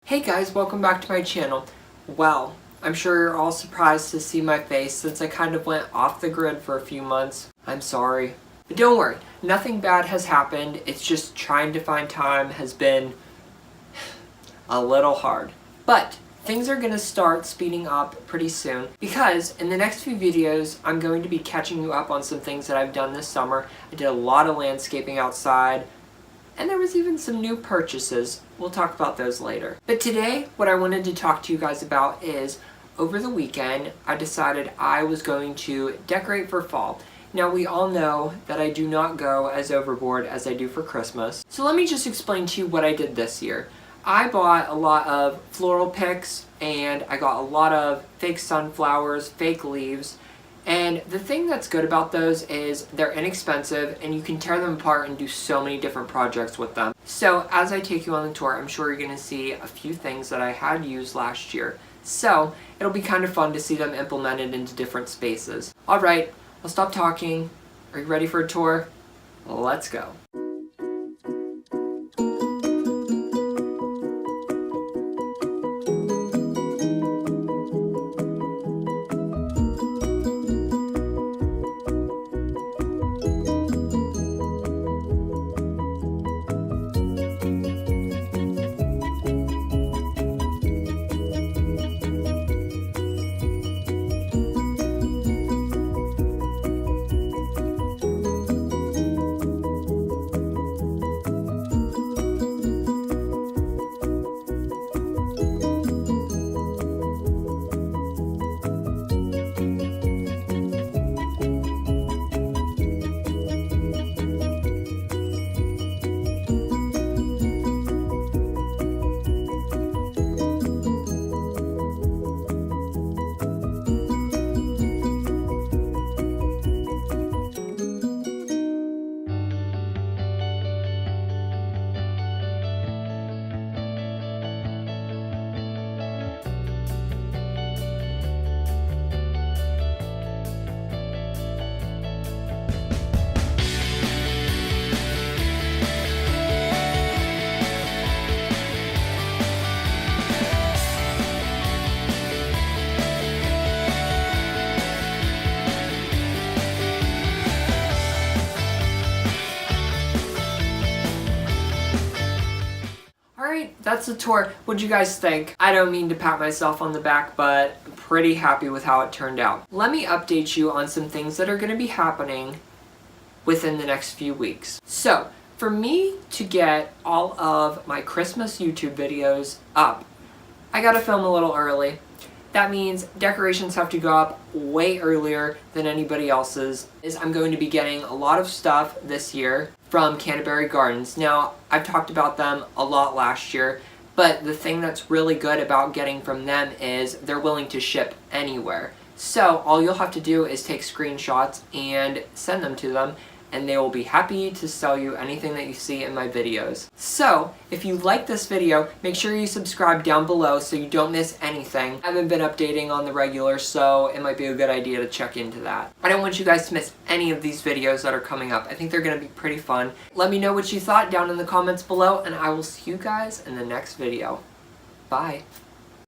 Hey guys, welcome back to my channel. Well, I'm sure you're all surprised to see my face since I kind of went off the grid for a few months. I'm sorry. But don't worry, nothing bad has happened. It's just trying to find time has been a little hard. But things are going to start speeding up pretty soon because in the next few videos I'm going to be catching you up on some things that I've done this summer. I did a lot of landscaping outside. And there was even some new purchases. We'll talk about those later. But today, what I wanted to talk to you guys about is, over the weekend, I decided I was going to decorate for fall. Now, we all know that I do not go as overboard as I do for Christmas. So let me just explain to you what I did this year. I bought a lot of floral picks, and I got a lot of fake sunflowers, fake leaves. And the thing that's good about those is they're inexpensive and you can tear them apart and do so many different projects with them. So as I take you on the tour, I'm sure you're going to see a few things that I had used last year. So it'll be kind of fun to see them implemented into different spaces. Alright, I'll stop talking. Are you ready for a tour? Let's go. Alright, that's the tour. What'd you guys think? I don't mean to pat myself on the back, but I'm pretty happy with how it turned out. Let me update you on some things that are going to be happening within the next few weeks. So, for me to get all of my Christmas YouTube videos up, I gotta film a little early. That means decorations have to go up way earlier than anybody else's. I'm going to be getting a lot of stuff this year from Canterbury Gardens. Now, I've talked about them a lot last year, but the thing that's really good about getting from them is they're willing to ship anywhere. So all you'll have to do is take screenshots and send them to them, and they will be happy to sell you anything that you see in my videos. So, if you like this video, make sure you subscribe down below so you don't miss anything. I haven't been updating on the regular, so it might be a good idea to check into that. I don't want you guys to miss any of these videos that are coming up. I think they're going to be pretty fun. Let me know what you thought down in the comments below, and I will see you guys in the next video. Bye.